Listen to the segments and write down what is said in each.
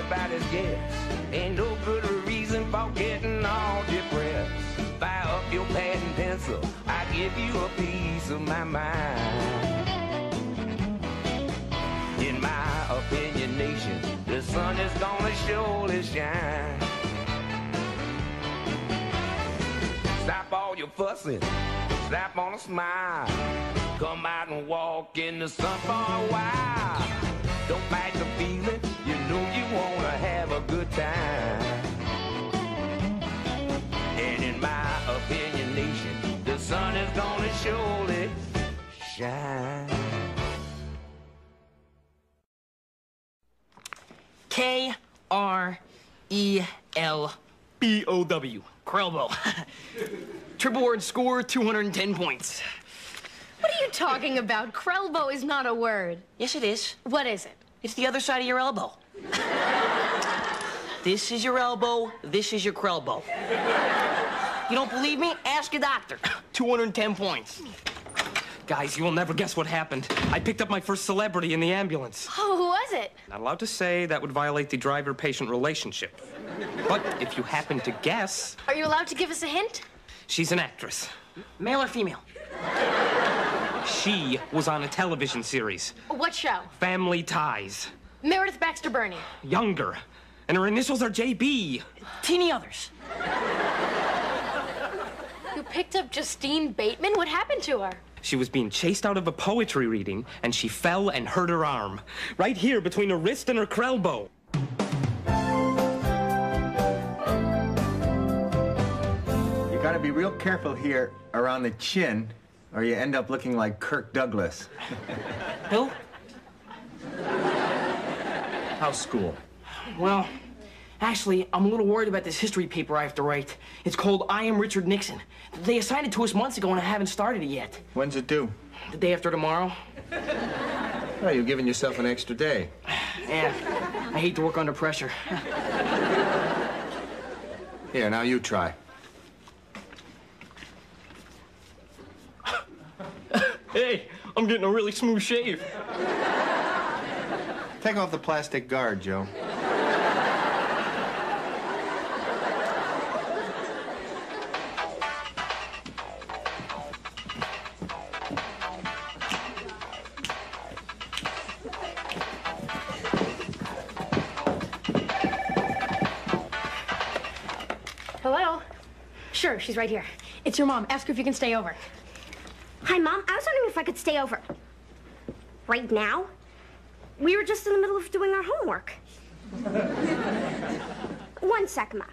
anybody's guess. Ain't no good reason for getting all depressed. Fire up your pad and pencil, I give you a piece of my mind. In my opinion, nation, the sun is gonna surely shine. Stop all your fussing, slap on a smile. Come out and walk in the sun for a while. Don't fight the feeling, you know you wanna have a good time. And in my opinion, nation, the sun is gonna surely shine. K-R-E-L-B-O-W. Krelbo. Triple word score, 210 points. What are you talking about? Krelbo is not a word. Yes, it is. What is it? It's the other side of your elbow. This is your elbow, this is your Krelbo. You don't believe me? Ask your doctor. 210 points. Guys, you will never guess what happened. I picked up my first celebrity in the ambulance. Oh, who was it? Not allowed to say, that would violate the driver-patient relationship. But if you happen to guess... Are you allowed to give us a hint? She's an actress. Male or female? She was on a television series. What show? Family Ties. Meredith Baxter Burney. Younger. And her initials are JB. Teeny others. You picked up Justine Bateman? What happened to her? She was being chased out of a poetry reading, and she fell and hurt her arm. Right here, between her wrist and her Krelbo. You gotta be real careful here around the chin, or you end up looking like Kirk Douglas. Who? How's school? Well, actually, I'm a little worried about this history paper I have to write. It's called I Am Richard Nixon. They assigned it to us months ago, and I haven't started it yet. When's it due? The day after tomorrow. Oh, you're giving yourself an extra day. Yeah, I hate to work under pressure. Here, now you try. Hey, I'm getting a really smooth shave. Take off the plastic guard, Joe. Hello? Sure, she's right here. It's your mom. Ask her if you can stay over. Hi, Mom. I was wondering if I could stay over. Right now? We were just in the middle of doing our homework. 1 sec, Ma.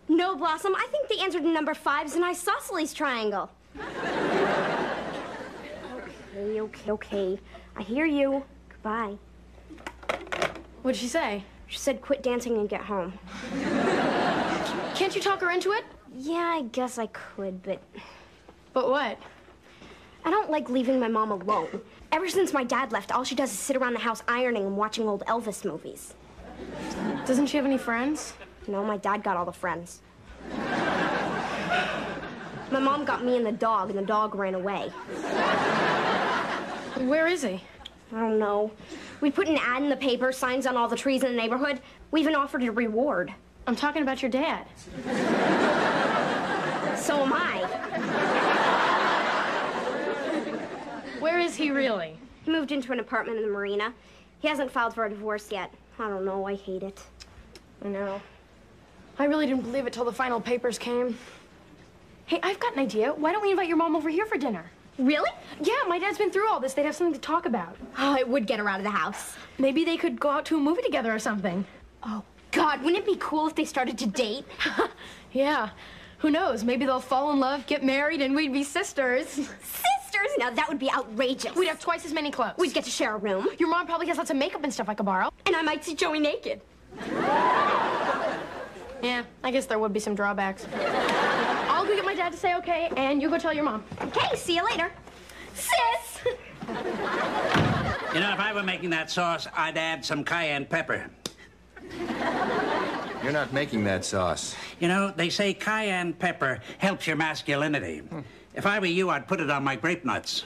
No, Blossom, I think the answer to number 5 is an isosceles triangle. Okay. I hear you. Goodbye. What'd she say? She said quit dancing and get home. Can't you talk her into it? Yeah, I guess I could, but... But what? I don't like leaving my mom alone. Ever since my dad left, all she does is sit around the house ironing and watching old Elvis movies. Doesn't she have any friends? No, my dad got all the friends. My mom got me and the dog ran away. Where is he? I don't know. We put an ad in the paper, signs on all the trees in the neighborhood. We even offered a reward. I'm talking about your dad. So am I. Where is he really? He moved into an apartment in the marina. He hasn't filed for a divorce yet. I don't know, I hate it. I know. I really didn't believe it till the final papers came. Hey, I've got an idea. Why don't we invite your mom over here for dinner? Really? Yeah, my dad's been through all this. They'd have something to talk about. Oh, it would get her out of the house. Maybe they could go out to a movie together or something. Oh, God, wouldn't it be cool if they started to date? Yeah. Who knows? Maybe they'll fall in love, get married, and we'd be sisters. Sisters? Now, that would be outrageous. We'd have twice as many clothes. We'd get to share a room. Your mom probably has lots of makeup and stuff I could borrow. And I might see Joey naked. Yeah, I guess there would be some drawbacks. I'll go get my dad to say okay, and you go tell your mom. Okay, see you later. Sis! You know, if I were making that sauce, I'd add some cayenne pepper. You're not making that sauce. You know, they say cayenne pepper helps your masculinity. If I were you, I'd put it on my grape nuts.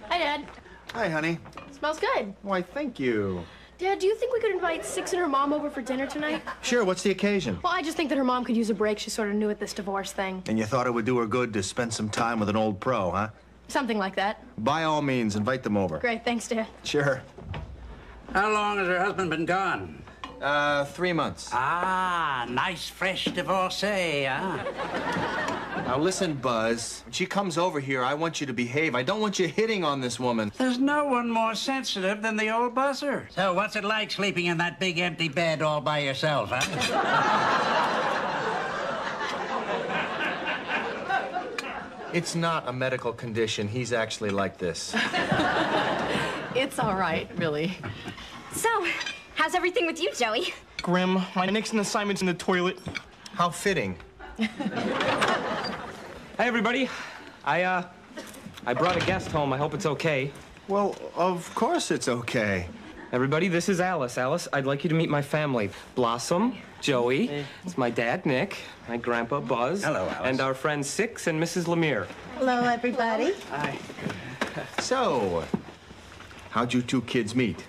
Hi, Dad. Hi, Hi, honey. Smells good. Why, thank you. Dad, do you think we could invite Six and her mom over for dinner tonight? Sure, what's the occasion? Well, I just think that her mom could use a break. She's sort of new at this divorce thing. And you thought it would do her good to spend some time with an old pro, huh? Something like that. By all means, invite them over. Great, thanks, Dad. Sure. How long has her husband been gone? 3 months. Ah, nice fresh divorcee, huh? Now listen, Buzz. When she comes over here, I want you to behave. I don't want you hitting on this woman. There's no one more sensitive than the old buzzer. So what's it like sleeping in that big empty bed all by yourself, huh? It's not a medical condition. He's actually like this. It's all right, really. So, how's everything with you, Joey? Grim, my Nixon assignment's in the toilet. How fitting. Hey, everybody. I brought a guest home. I hope it's okay. Well, of course it's okay. Everybody, this is Alice. Alice, I'd like you to meet my family. Blossom, Joey, it's my dad, Nick, my grandpa, Buzz. Hello, Alice. And our friends Six and Mrs. Lemire. Hello, everybody. Hi. So, how'd you two kids meet?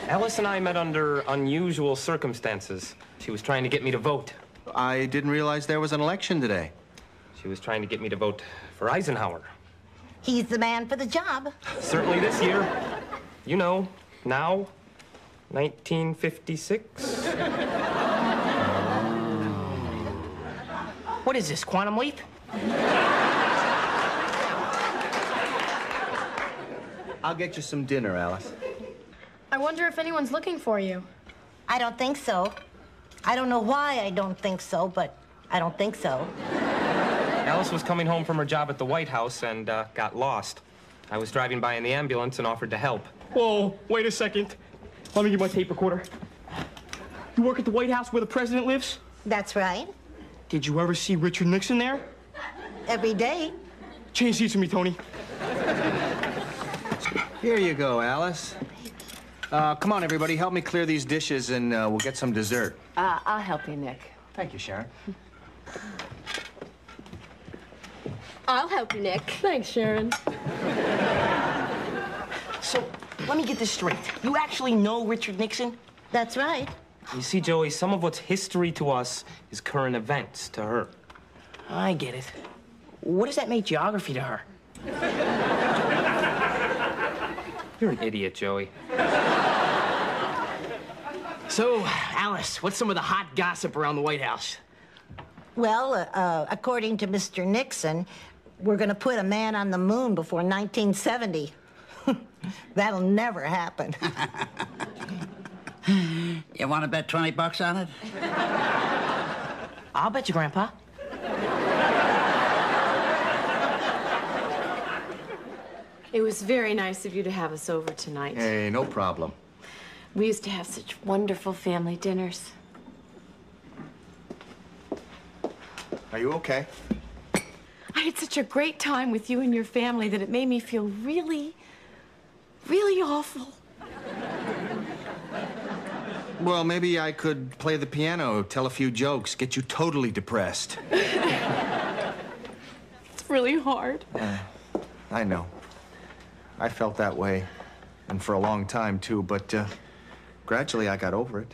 Alice and I met under unusual circumstances. She was trying to get me to vote. I didn't realize there was an election today. She was trying to get me to vote for Eisenhower. He's the man for the job. Certainly this year. You know, now, 1956. What is this, Quantum Leap? I'll get you some dinner, Alice. I wonder if anyone's looking for you. I don't think so. I don't know why I don't think so, but I don't think so. Alice was coming home from her job at the White House and got lost. I was driving by in the ambulance and offered to help. Whoa, wait a second. Let me get my tape recorder. You work at the White House where the president lives? That's right. Did you ever see Richard Nixon there? Every day. Change seats with me, Tony. Here you go, Alice. Come on, everybody, help me clear these dishes and we'll get some dessert. I'll help you, Nick. Thank you, Sharon. I'll help you, Nick. Thanks, Sharon. So, let me get this straight. You actually know Richard Nixon? That's right. You see, Joey, some of what's history to us is current events to her. I get it. What does that make geography to her? You're an idiot, Joey. So, Alice, what's some of the hot gossip around the White House? Well, according to Mr. Nixon, we're going to put a man on the moon before 1970. That'll never happen. You want to bet 20 bucks on it? I'll bet you, Grandpa. It was very nice of you to have us over tonight. Hey, no problem. We used to have such wonderful family dinners. Are you okay? I had such a great time with you and your family that it made me feel really, really awful. Well, maybe I could play the piano, tell a few jokes, get you totally depressed. It's really hard. I know. I felt that way, and for a long time, too, but gradually I got over it.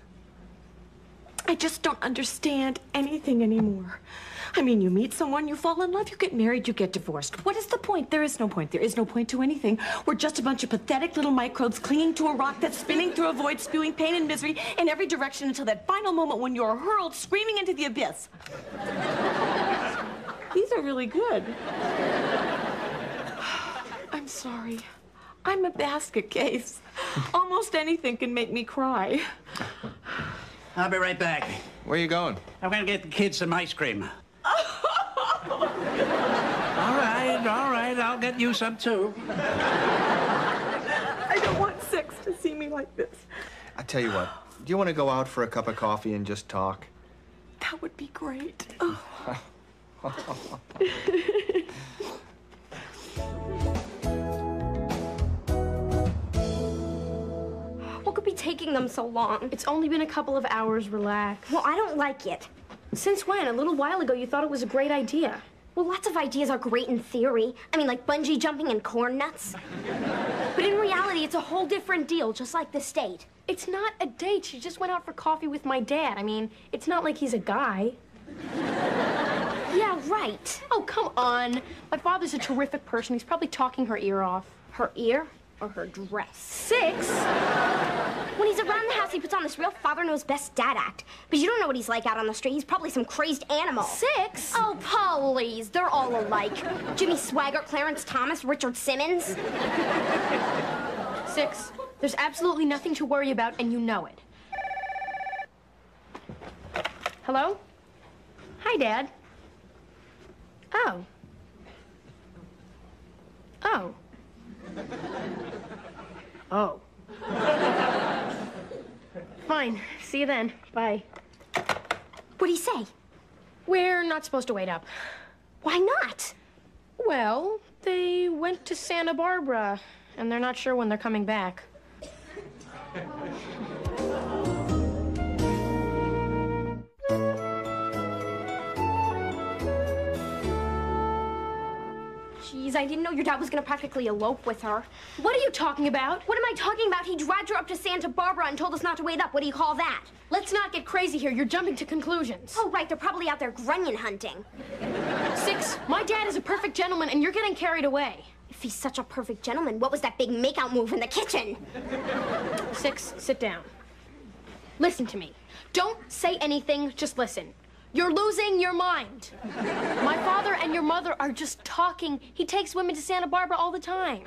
I just don't understand anything anymore. I mean, you meet someone, you fall in love, you get married, you get divorced. What is the point? There is no point. There is no point to anything. We're just a bunch of pathetic little microbes clinging to a rock that's spinning through a void, spewing pain and misery in every direction until that final moment when you're hurled screaming into the abyss. These are really good. I'm sorry. I'm a basket case. Almost anything can make me cry. I'll be right back. Where are you going? I'm going to get the kids some ice cream. All right, I'll get you some, too. I don't want Six to see me like this. I tell you what, do you want to go out for a cup of coffee and just talk? That would be great. Oh. What could be taking them so long? It's only been a couple of hours. Relax. Well, I don't like it. Since when? A little while ago, you thought it was a great idea. Well, lots of ideas are great in theory. I mean, like bungee jumping and corn nuts. But in reality, it's a whole different deal, just like this date. It's not a date. She just went out for coffee with my dad. I mean, it's not like he's a guy. Yeah, right. Oh, come on. My father's a terrific person. He's probably talking her ear off. Her ear or her dress? 6? When he's around the house, he puts on this real father knows best dad act. But you don't know what he's like out on the street. He's probably some crazed animal. 6? Oh, please. They're all alike. Jimmy Swaggart, Clarence Thomas, Richard Simmons. 6. There's absolutely nothing to worry about, and you know it. Hello? Hi, Dad. Oh. Oh. Oh. Fine. See you then. Bye. What'd he say? We're not supposed to wait up. Why not? Well, they went to Santa Barbara, and they're not sure when they're coming back. Jeez, I didn't know your dad was gonna practically elope with her. What are you talking about? What am I talking about? He dragged her up to Santa Barbara and told us not to wait up. What do you call that? Let's not get crazy here. You're jumping to conclusions. Oh, right. They're probably out there grunion hunting. 6, my dad is a perfect gentleman, and you're getting carried away. If he's such a perfect gentleman, what was that big makeout move in the kitchen? 6, sit down. Listen to me. Don't say anything, just listen. You're losing your mind. My father and your mother are just talking. He takes women to Santa Barbara all the time.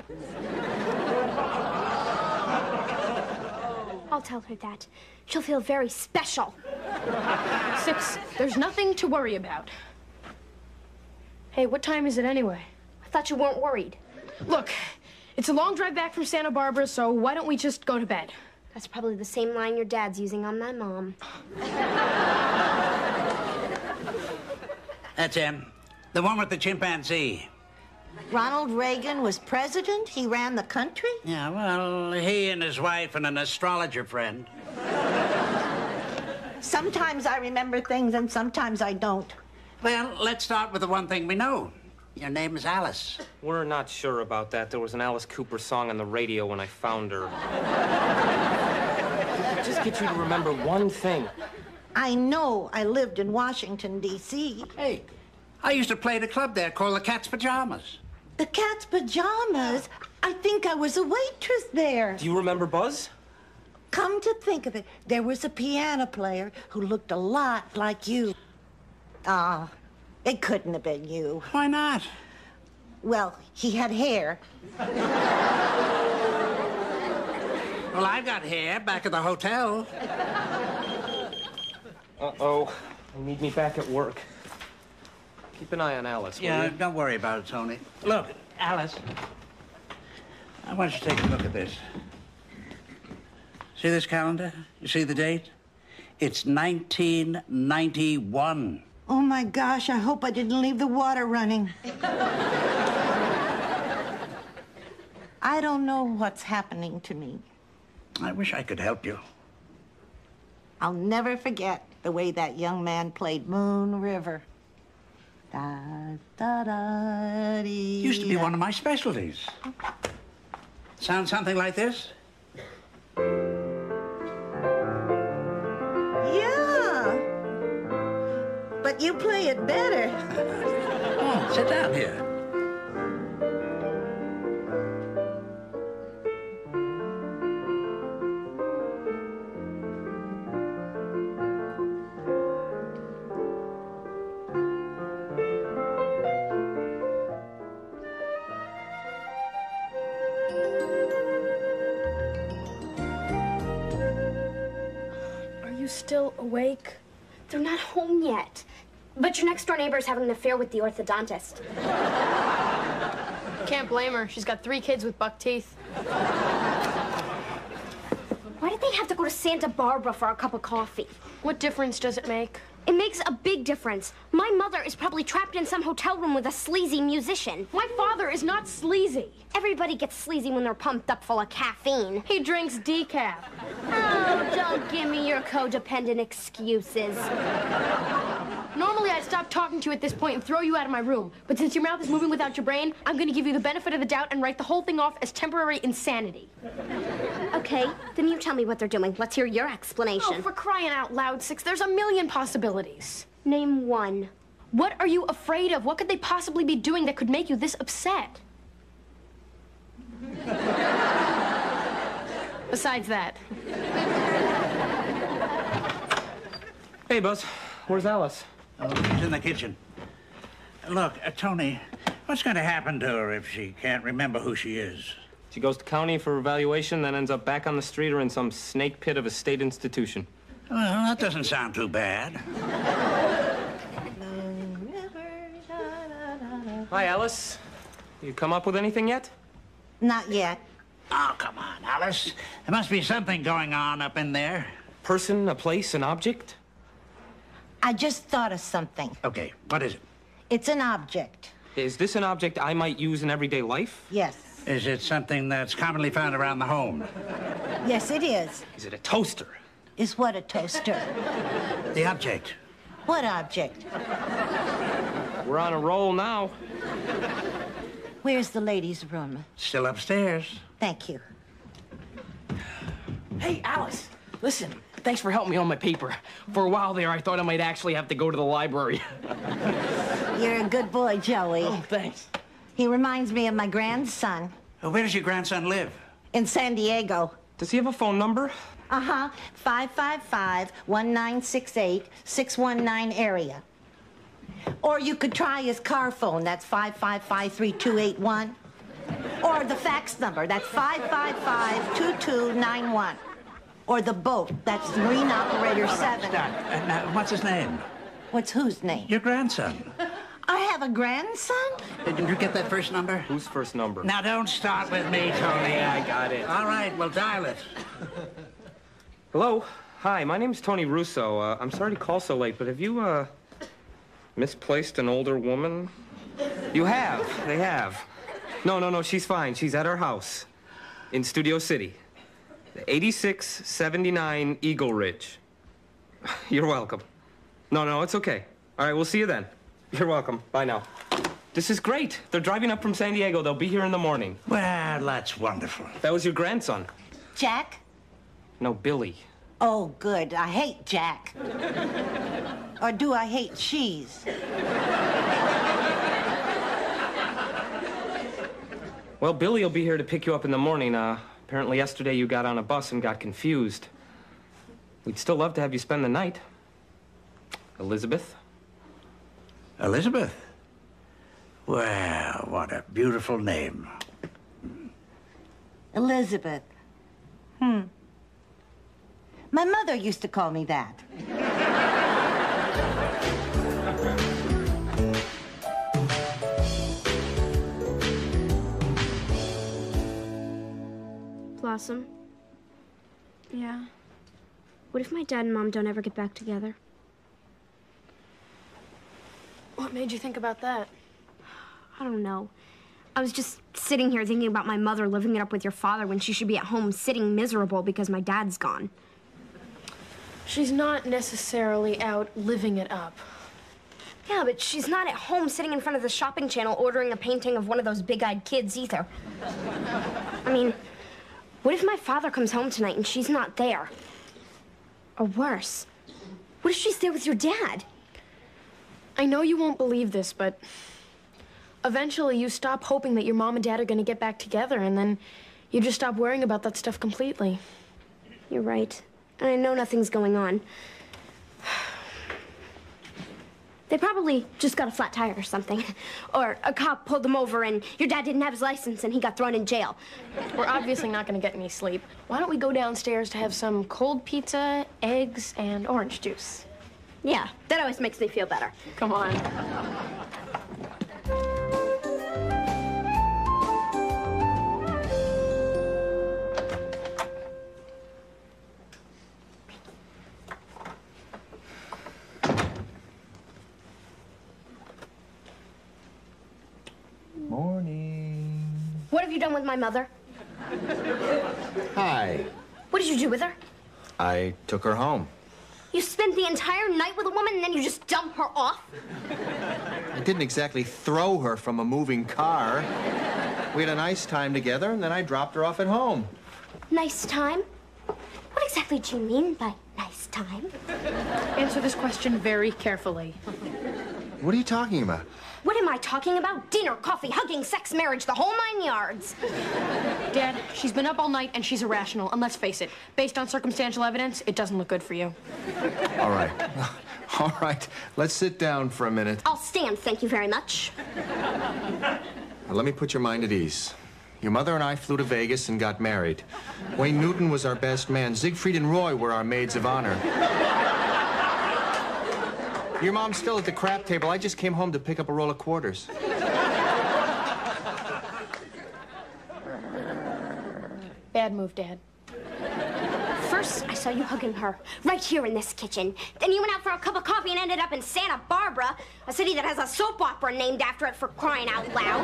I'll tell her that. She'll feel very special. 6, there's nothing to worry about. Hey, what time is it anyway? I thought you weren't worried. Look, it's a long drive back from Santa Barbara, so why don't we just go to bed? That's probably the same line your dad's using on my mom. That's him. The one with the chimpanzee. Ronald Reagan was president? He ran the country? Yeah, well, he and his wife and an astrologer friend. Sometimes I remember things and sometimes I don't. Well, let's start with the one thing we know. Your name is Alice. We're not sure about that. There was an Alice Cooper song on the radio when I found her. Just get you to remember one thing. I know I lived in Washington, D.C. Hey, I used to play at a club there called the Cat's Pajamas. The Cat's Pajamas? I think I was a waitress there. Do you remember Buzz? Come to think of it, there was a piano player who looked a lot like you. It couldn't have been you. Why not? Well, he had hair. Well, I've got hair back at the hotel. Uh-oh. They need me back at work. Keep an eye on Alice, will Yeah, you? don't worry about it, Tony. Look, Alice, I want you to take a look at this. See this calendar? You see the date? It's 1991. Oh, my gosh, I hope I didn't leave the water running. I don't know what's happening to me. I wish I could help you. I'll never forget the way that young man played Moon River. Da, da, da, dee, Used to be one of my specialties. Sound something like this? Yeah. But you play it better. Oh, sit down here. Still awake? They're not home yet. But your next door neighbor is having an affair with the orthodontist. Can't blame her. She's got 3 kids with buck teeth. Why did they have to go to Santa Barbara for a cup of coffee? What difference does it make? It makes a big difference. My mother is probably trapped in some hotel room with a sleazy musician. My father is not sleazy. Everybody gets sleazy when they're pumped up full of caffeine. He drinks decaf. Oh, don't give me your codependent excuses. Normally, I'd stop talking to you at this point and throw you out of my room. But since your mouth is moving without your brain, I'm going to give you the benefit of the doubt and write the whole thing off as temporary insanity. Okay, then you tell me what they're doing. Let's hear your explanation. Oh, for crying out loud, Six, there's a million possibilities. Name one. What are you afraid of? What could they possibly be doing that could make you this upset? Besides that. Hey, Buzz. Where's Alice? Oh, she's in the kitchen. Look, Tony, what's going to happen to her if she can't remember who she is? She goes to county for evaluation, then ends up back on the street or in some snake pit of a state institution. Well, that doesn't sound too bad. Hi, Alice. You come up with anything yet? Not yet. Oh, come on, Alice. There must be something going on up in there. Person, a place, an object? I just thought of something. Okay, what is it? It's an object. Is this an object I might use in everyday life? Yes. Is it something that's commonly found around the home? Yes, it is. Is it a toaster? Is what a toaster? The object. What object? We're on a roll now. Where's the ladies' room? Still upstairs. Thank you. Hey, Alice, listen. Thanks for helping me on my paper. For a while there, I thought I might actually have to go to the library. You're a good boy, Joey. Oh, thanks. He reminds me of my grandson. Where does your grandson live? In San Diego. Does he have a phone number? 555-1968-619 area. Or you could try his car phone. That's 555-3281. Or the fax number. That's 555-2291. Or the boat. That's Marine Operator 7. Stop. Now, what's his name? What's whose name? Your grandson. I have a grandson? Did you get that first number? Whose first number? Now, don't start with me, Tony. Yeah, I got it. All right, well, dial it. Hello? Hi, my name's Tony Russo. I'm sorry to call so late, but have you, misplaced an older woman? You have. They have. No, she's fine. She's at our house in Studio City. 8679 Eagle Ridge. You're welcome. No, it's okay. All right, we'll see you then. You're welcome. Bye now. This is great. They're driving up from San Diego. They'll be here in the morning. Well, that's wonderful. That was your grandson. Jack? No, Billy. Oh, good. I hate Jack. Or do I hate cheese? Well, Billy will be here to pick you up in the morning. Apparently yesterday you got on a bus and got confused. We'd still love to have you spend the night. Elizabeth? Elizabeth? Well, what a beautiful name. Elizabeth. My mother used to call me that. Blossom? Yeah? What if my dad and Mom don't ever get back together? What made you think about that? I don't know. I was just sitting here thinking about my mother living it up with your father when she should be at home sitting miserable because my dad's gone. She's not necessarily out living it up. Yeah, but she's not at home sitting in front of the shopping channel ordering a painting of one of those big-eyed kids either. I mean, what if my father comes home tonight and she's not there? Or worse, what if she's there with your dad? I know you won't believe this, but eventually you stop hoping that your mom and dad are going to get back together, and then you just stop worrying about that stuff completely. You're right. And I know nothing's going on. They probably just got a flat tire or something. Or a cop pulled them over and your dad didn't have his license and he got thrown in jail. We're obviously not going to get any sleep. Why don't we go downstairs to have some cold pizza, eggs, and orange juice? Yeah, that always makes me feel better. Come on. Morning. What have you done with my mother? Hi. What did you do with her? I took her home. You spent the entire night with a woman and then you just dump her off? I didn't exactly throw her from a moving car. We had a nice time together, and then I dropped her off at home. Nice time? What exactly do you mean by nice time? Answer this question very carefully. What are you talking about? What am I talking about? Dinner, coffee, hugging, sex, marriage, the whole 9 yards. Dad, she's been up all night and she's irrational. And let's face it, based on circumstantial evidence, it doesn't look good for you. All right. All right. Let's sit down for a minute. I'll stand, thank you very much. Now, let me put your mind at ease. Your mother and I flew to Vegas and got married. Wayne Newton was our best man. Siegfried and Roy were our maids of honor. Your mom's still at the crap table. I just came home to pick up a roll of quarters. Bad move, Dad. First, I saw you hugging her, right here in this kitchen. Then you went out for a cup of coffee and ended up in Santa Barbara, a city that has a soap opera named after it, for crying out loud.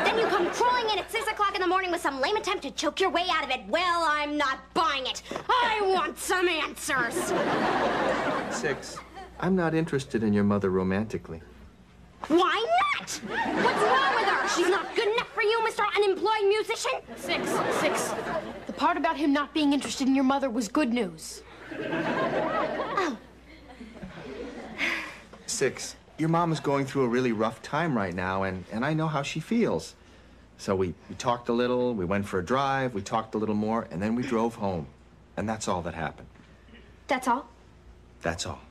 Then you come crawling in at 6 o'clock in the morning with some lame attempt to choke your way out of it. Well, I'm not buying it. I want some answers. 6. I'm not interested in your mother romantically. Why not? What's wrong with her? She's not good enough for you, Mr. Unemployed Musician? 6. The part about him not being interested in your mother was good news. Oh. 6. Your mom is going through a really rough time right now, and I know how she feels. So we talked a little, we went for a drive, we talked a little more, and then we drove home. And that's all that happened. That's all? That's all.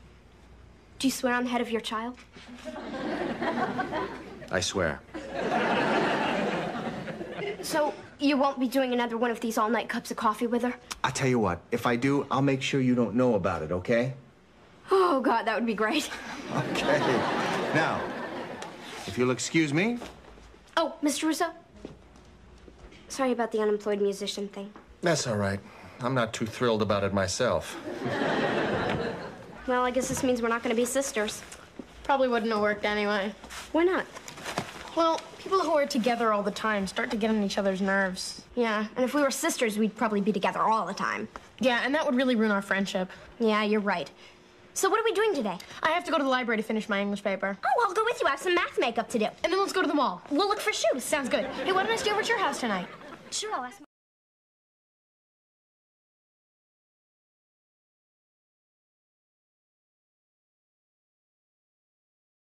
Do you swear on the head of your child? I swear. So, you won't be doing another one of these all-night cups of coffee with her? I'll tell you what, if I do, I'll make sure you don't know about it, okay? Oh, God, that would be great. Okay. Now, if you'll excuse me. Oh, Mr. Russo? Sorry about the unemployed musician thing. That's all right. I'm not too thrilled about it myself. Well, I guess this means we're not going to be sisters. Probably wouldn't have worked anyway. Why not? Well, people who are together all the time start to get on each other's nerves. Yeah, and if we were sisters, we'd probably be together all the time. Yeah, and that would really ruin our friendship. Yeah, you're right. So what are we doing today? I have to go to the library to finish my English paper. Oh, I'll go with you. I have some math makeup to do. And then let's go to the mall. We'll look for shoes. Sounds good. Hey, why don't I stay over at your house tonight? Sure, I'll ask